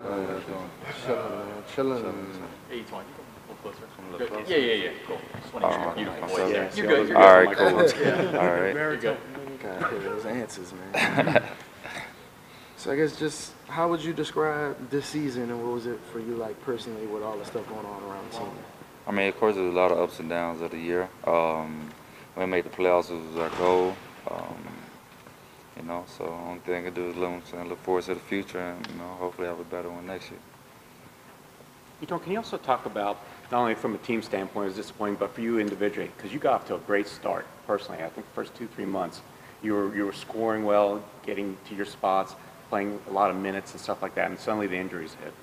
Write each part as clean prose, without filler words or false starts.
Chilling, man. Chilling. 80-20. A little closer. Yeah. Cool. Just want to make sure you're beautiful voice. Yeah, You're good. all You're right, good. cool. Yeah. All right. You're good. Gotta hear those answers, man. So I guess just how would you describe this season, and what was it for you, like personally, with all the stuff going on around the team? I mean, of course, there's a lot of ups and downs of the year. When we made the playoffs, it was our goal. So the only thing I can do is look forward to the future, and hopefully have a better one next year. Can you also talk about, not only from a team standpoint, it was disappointing, but for you individually, because you got off to a great start personally. I think the first 2-3 months, you were scoring well, getting to your spots, playing a lot of minutes and stuff like that, and suddenly the injuries hit.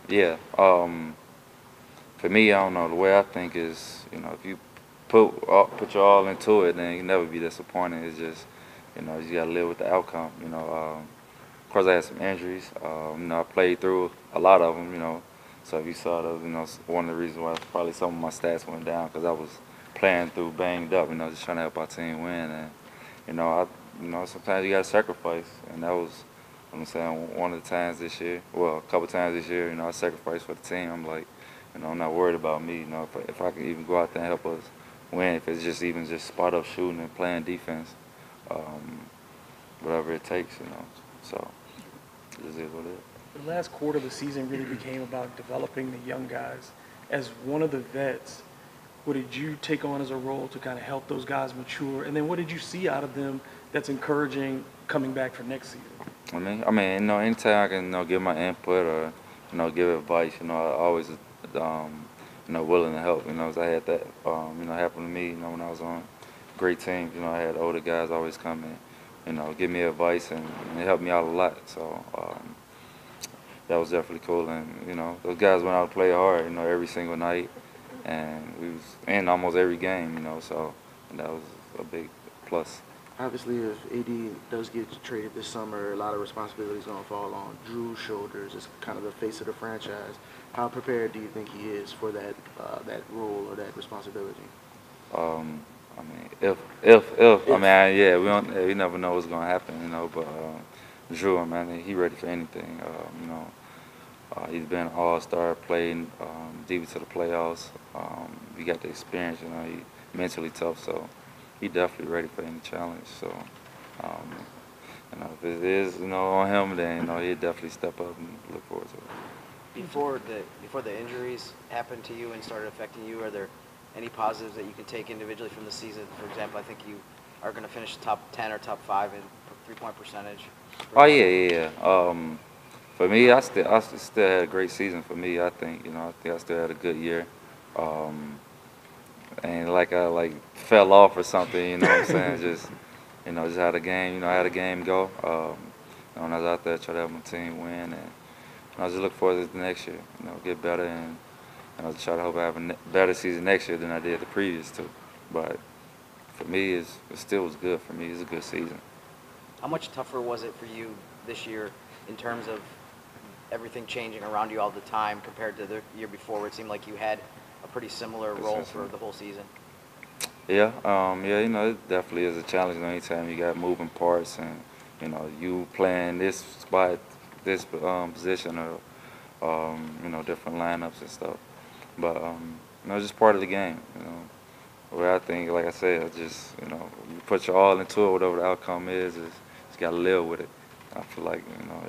Yeah. For me, I don't know. The way I think is, if you put your all into it, then you never be disappointed. It's just, you gotta live with the outcome. Of course, I had some injuries. I played through a lot of them. So if you saw those, one of the reasons why probably some of my stats went down, because I was playing through banged up. Just trying to help our team win. And sometimes you gotta sacrifice, and that was, I'm saying, one of the times this year. Well, a couple times this year, I sacrificed for the team. I'm like, I'm not worried about me. If I can even go out there and help us win, if it's just even just spot up shooting and playing defense, whatever it takes, So it just is what it is. The last quarter of the season really became about developing the young guys. As one of the vets, what did you take on as a role to kind of help those guys mature? And then what did you see out of them that's encouraging coming back for next season? I mean, anytime I can, give my input or, give advice, I always, willing to help. As I had that, happen to me, when I was on great teams. I had older guys always come in, give me advice, and it helped me out a lot. So that was definitely cool. And those guys went out and played hard, every single night, and we was in almost every game. So that was a big plus. Obviously, if AD does get traded this summer, a lot of responsibility is going to fall on Drew's shoulders as kind of the face of the franchise. How prepared do you think he is for that role or that responsibility? I mean, if. We never know what's going to happen, but Drew, he ready for anything. He's been an all-star, played deep into the playoffs. He got the experience, he mentally tough, so he definitely ready for any challenge. So, if it is, on him, then, he'll definitely step up and look forward to it. Before the injuries happened to you and started affecting you, are there any positives that you can take individually from the season? For example, I think you are going to finish top 10 or top 5 in three-point percentage. Oh, yeah. For me, I still had a great season. For me, I think I still had a good year. And like I fell off or something, what I'm saying? Just had a game, I had a game go. When I was out there, try to help my team win, and I just look forward to the next year, get better, and I try to hope I have a better season next year than I did the previous two. But for me, it still was good. For me, it's a good season. How much tougher was it for you this year in terms of everything changing around you all the time compared to the year before, where it seemed like you had a pretty similar role for the whole season? Yeah, it definitely is a challenge. Anytime you got moving parts and you playing this spot, this position, or different lineups and stuff. But it's just part of the game. Where I think, like I said, just you put your all into it. Whatever the outcome is just gotta live with it. I feel like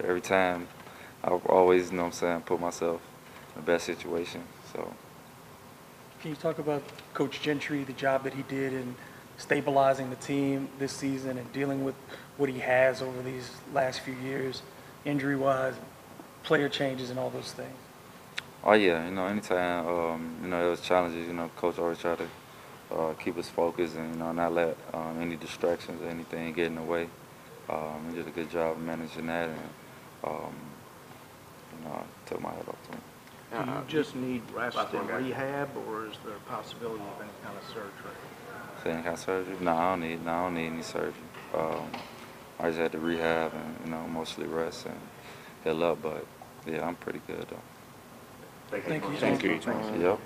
every time I always put myself in the best situation. So. Can you talk about Coach Gentry, the job that he did in stabilizing the team this season and dealing with what he has over these last few years, injury-wise, player changes and all those things? Oh, yeah. Anytime, there was challenges, Coach always tried to keep us focused and, not let any distractions or anything get in the way. He did a good job of managing that, and, I took my head off to him. Do you just need rest and rehab, or is there a possibility of any kind of surgery? Any kind of surgery? No, I don't need any surgery. I just had to rehab and mostly rest and heal up. But yeah, I'm pretty good though. Thank you. Thank you. Yep.